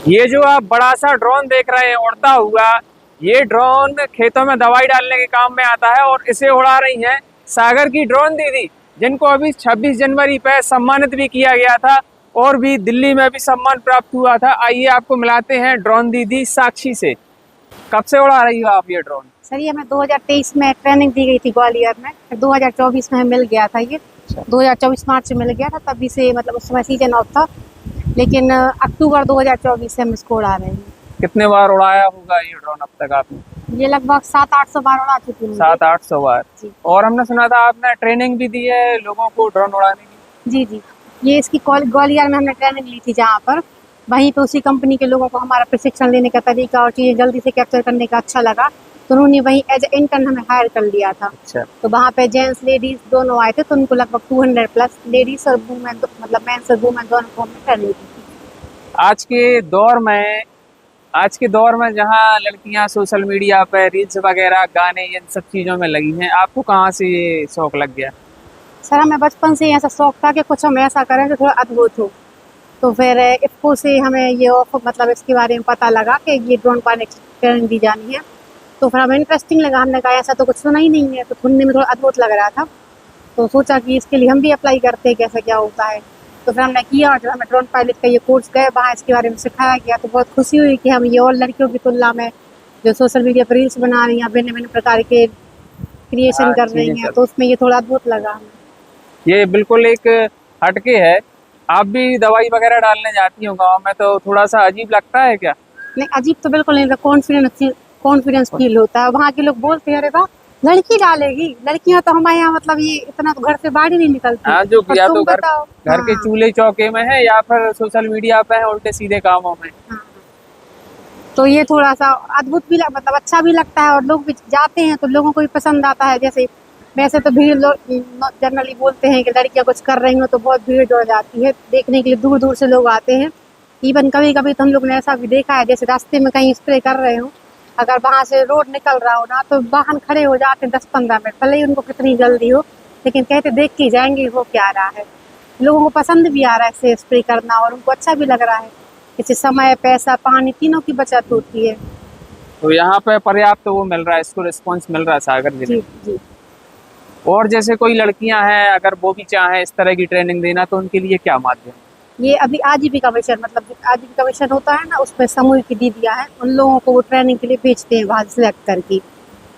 ये जो आप बड़ा सा ड्रोन देख रहे हैं उड़ता हुआ, ये ड्रोन खेतों में दवाई डालने के काम में आता है और इसे उड़ा रही हैं सागर की ड्रोन दीदी, जिनको अभी 26 जनवरी पे सम्मानित भी किया गया था और भी दिल्ली में भी सम्मान प्राप्त हुआ था। आइए आपको मिलाते हैं ड्रोन दीदी साक्षी से। कब से उड़ा रही हो आप ये ड्रोन? सर ये हमें 2023 में ट्रेनिंग दी गई थी ग्वालियर में, फिर 2024 में मिल गया था। ये 2024 मार्च में मिल गया था, तभी से मतलब उस समय सीजन ऑफ था, लेकिन अक्टूबर 2024 से हम इसको उड़ा रहे हैं। कितने बार उड़ाया होगा ये ड्रोन अब तक आपने? ये लगभग 700-800 बार उड़ा चुकी हूँ। 700-800 बार। जी। और हमने सुना था आपने ट्रेनिंग भी दी है लोगों को ड्रोन उड़ाने की। जी जी, ये इसकी ग्वालियर में हमने ट्रेनिंग ली थी, जहाँ पर वहीं पे उसी कंपनी के लोगों को हमारा प्रशिक्षण लेने का तरीका और चीज़ें जल्दी से कैप्चर करने का अच्छा लगा, तो उन्होंने वहीं एज ए इंटर्न हमें हायर कर लिया था। अच्छा। तो वहाँ पे जेंट्स लेडीज दोनों आए थे, तो उनको लगभग 200 प्लस लेडीज और वुमेन, मतलब मेंस और वुमेन दोनों को हमने ट्रेनिंग दी थी। आज के दौर में जहाँ लड़कियां सोशल मीडिया पे रील्स वगैरह गाने इन सब चीज़ों में लगी हैं, आपको कहाँ से ये शौक लग गया? सर हमें बचपन से ही ऐसा शौक था कि कुछ हम ऐसा करें जो थोड़ा अद्भुत हो, तो फिर इफ्को से हमें ये मतलब इसके बारे में पता लगा कि ये ड्रोन पायलट ट्रेनिंग दी जानी है, तो फिर हमें इंटरेस्टिंग लगा। हमने कहा ऐसा तो कुछ सुना ही नहीं है, तो सुनने में थोड़ा अद्भुत लग रहा था, तो सोचा कि इसके लिए हम भी अप्लाई करते हैं कैसा क्या होता है। तो फिर हमने किया और जब हमें ड्रोन पायलट का ये कोर्स गए, वहाँ इसके बारे में सिखाया गया, तो बहुत खुशी हुई कि हम ये और लड़कियों की तुलना में जो सोशल मीडिया पर रील्स बना रही हैं, भिन्न भिन्न प्रकार के क्रिएशन कर रही हैं, तो उसमें ये थोड़ा अद्भुत लगा हमें। ये बिल्कुल एक हटके है। आप भी दवाई वगैरह डालने जाती हो गाँव में, तो थोड़ा सा अजीब लगता है क्या? नहीं, अजीब तो बिल्कुल नहीं, कॉन्फिडेंस फील होता है। वहाँ के लोग बोलते हैं अरे वाह लड़की डालेगी, लड़कियां तो हमारे यहाँ मतलब ये इतना तो घर से बाहर ही नहीं निकलती। हाँ, जो या तो घर हाँ, के चूल्हे चौके में है या फिर सोशल मीडिया पे है उल्टे सीधे कामों में। हाँ, तो ये थोड़ा सा अद्भुत भी मतलब अच्छा भी लगता है, और लोग भी जाते हैं तो लोगों को भी पसंद आता है। जैसे वैसे तो भीड़ लोग जनरली बोलते हैं कि लड़कियां कुछ कर रही हो तो बहुत भीड़ जुड़ जाती है, देखने के लिए दूर दूर से लोग आते हैं। इवन कभी कभी तो हम लोग ने ऐसा भी देखा है, जैसे रास्ते में कहीं स्प्रे कर रहे हो, अगर वहाँ से रोड निकल रहा हो ना, तो वाहन खड़े हो जाते हैं 10-15 मिनट, भले ही उनको कितनी जल्दी हो, लेकिन कहते देख के जाएंगे हो क्या रहा है। लोगों को पसंद भी आ रहा है इससे स्प्रे करना, और उनको अच्छा भी लग रहा है। इससे समय, पैसा, पानी तीनों की बचत होती है। तो यहाँ पे पर्याप्त वो मिल रहा है, इसको रिस्पॉन्स मिल रहा है सागर जिले जी में। जी। और जैसे कोई लड़कियां हैं, अगर वो भी चाहें इस तरह की ट्रेनिंग देना, तो उनके लिए क्या माध्यम? ये अभी आजीविका मिशन, मतलब आजीविका मिशन होता है ना, उसमें समूह की दीदियाँ हैं, उन लोगों को वो ट्रेनिंग के लिए भेजते हैं वहाँ सिलेक्ट करके।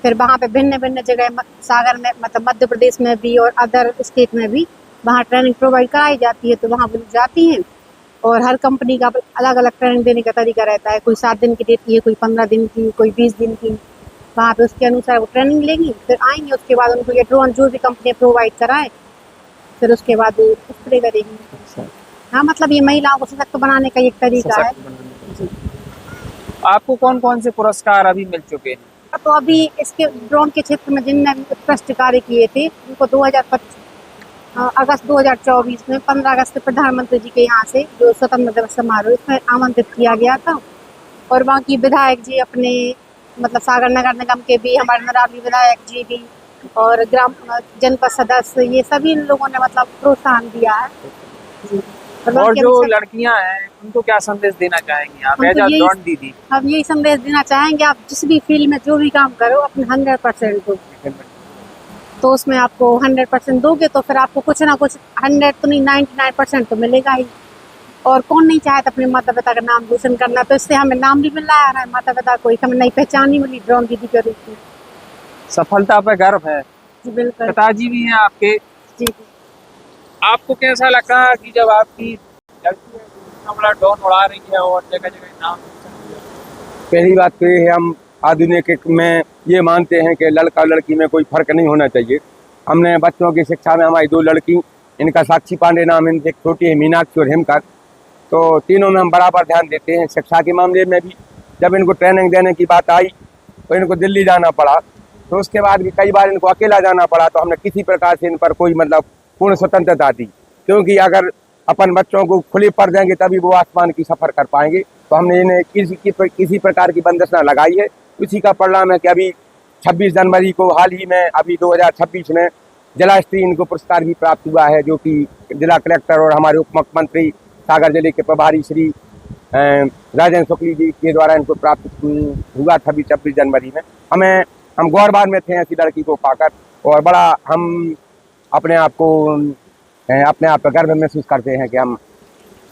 फिर वहाँ पे भिन्न भिन्न जगह सागर में, मतलब मध्य प्रदेश में भी और अदर स्टेट में भी वहाँ ट्रेनिंग प्रोवाइड कराई जाती है, तो वहाँ वो जाती हैं। और हर कंपनी का अलग अलग ट्रेनिंग देने का तरीका रहता है, कोई 7 दिन की देती है, कोई 15 दिन की, कोई 20 दिन की। वहाँ पे उसके अनुसार वो ट्रेनिंग लेंगी, फिर आएंगे, उसके बाद उनको ये ड्रोन जो भी कंपनी प्रोवाइड कराए, फिर उसके बाद वो स्प्रे करेगी। हाँ, मतलब ये महिलाओं को सशक्त बनाने का एक तरीका है। आपको कौन कौन से पुरस्कार अभी मिल चुके हैं? तो अभी इसके ड्रोन के क्षेत्र में जिनने उत्कृष्ट कार्य किए थे, उनको 2025 अगस्त 2024 में 15 अगस्त प्रधानमंत्री जी के यहाँ से जो स्वतंत्रता दिवस समारोह, इसमें आमंत्रित किया गया था। और वहाँ की विधायक जी अपने, मतलब सागर नगर निगम के भी, हमारे नरावली विधायक जी भी, और ग्राम जनपद सदस्य, ये सभी लोगों ने मतलब प्रोत्साहन दिया है जी। और जो लड़कियां हैं उनको क्या संदेश देना चाहेंगी आप एज अ ड्रोन दीदी? हम यही संदेश देना चाहेंगे, आप जिस भी फील्ड में जो भी काम करो अपने 100% दो, तो उसमें आपको 100% दोगे तो फिर आपको कुछ ना कुछ 100 तो नहीं 99% तो मिलेगा ही। और कौन नहीं चाहता अपने माता पिता का नाम रोशन करना, तो इससे हमें नाम भी मिल रहा है, माता पिता को एक हमें नई पहचान ही मिली ड्रोन दीदी के रूप में। सफलता पे गर्व है। जी बिल्कुल। पिताजी भी हैं आपके। जी। आपको कैसा लगा कि जब आपकी लड़की इतना बड़ा ड्रोन उड़ा रही है और जगह जगह नाम? पहली बात तो ये है, हम आधुनिक में ये मानते हैं कि लड़का लड़की में कोई फर्क नहीं होना चाहिए। हमने बच्चों की शिक्षा में हमारी 2 लड़की, इनका साक्षी पांडे नाम, इनकी एक छोटी है मीनाक्षी और हेमकर, तो तीनों में हम बराबर ध्यान देते हैं। शिक्षा के मामले में भी जब इनको ट्रेनिंग देने की बात आई तो इनको दिल्ली जाना पड़ा, तो उसके बाद भी कई बार इनको अकेला जाना पड़ा, तो हमने किसी प्रकार से इन पर कोई मतलब पूर्ण स्वतंत्रता दी, क्योंकि अगर अपन बच्चों को खुले पर देंगे तभी वो आसमान की सफ़र कर पाएंगे। तो हमने इन्हें किसी प्रकार की बंदिश न लगाई है। उसी का परिणाम है कि अभी 26 जनवरी को हाल ही में अभी 2026 में जिला स्तरीय इनको पुरस्कार भी प्राप्त हुआ है, जो कि जिला कलेक्टर और हमारे उप मुख्यमंत्री सागर जिले के प्रभारी श्री राजेंद्र शुक्ली जी के द्वारा इनको प्राप्त हुआ 26 जनवरी में। हम गौरवान में थे ऐसी लड़की को पाकर, और बड़ा हम अपने आप पर गर्व महसूस करते हैं कि हम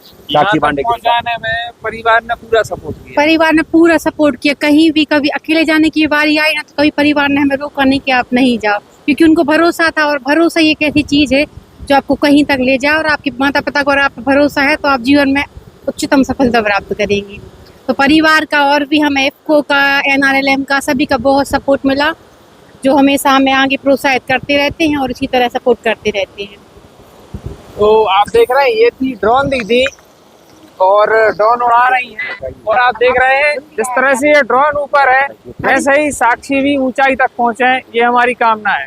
साक्षी पांडे के पहुंचाने में परिवार ने पूरा सपोर्ट किया। परिवार ने पूरा सपोर्ट किया। कहीं भी कभी अकेले जाने की बारी आई ना, तो कभी परिवार ने हमें रोका नहीं कि आप नहीं जाओ, क्योंकि उनको भरोसा था। और भरोसा ये एक ऐसी चीज है जो आपको कहीं तक ले जाए, और आपके माता पिता को अगर आप पर भरोसा है तो आप जीवन में उच्चतम सफलता प्राप्त करेंगी। तो परिवार का और भी हमें एफको का, NRLM का, सभी का बहुत सपोर्ट मिला, जो हमेशा हमें आगे प्रोत्साहित करते रहते हैं और इसी तरह सपोर्ट करते रहते हैं। तो आप देख रहे हैं ये थी ड्रोन दीदी, और ड्रोन उड़ा रही हैं, और आप देख रहे हैं जिस तरह से ये ड्रोन ऊपर है वैसे ही साक्षी भी ऊंचाई तक पहुंचे, ये हमारी कामना है।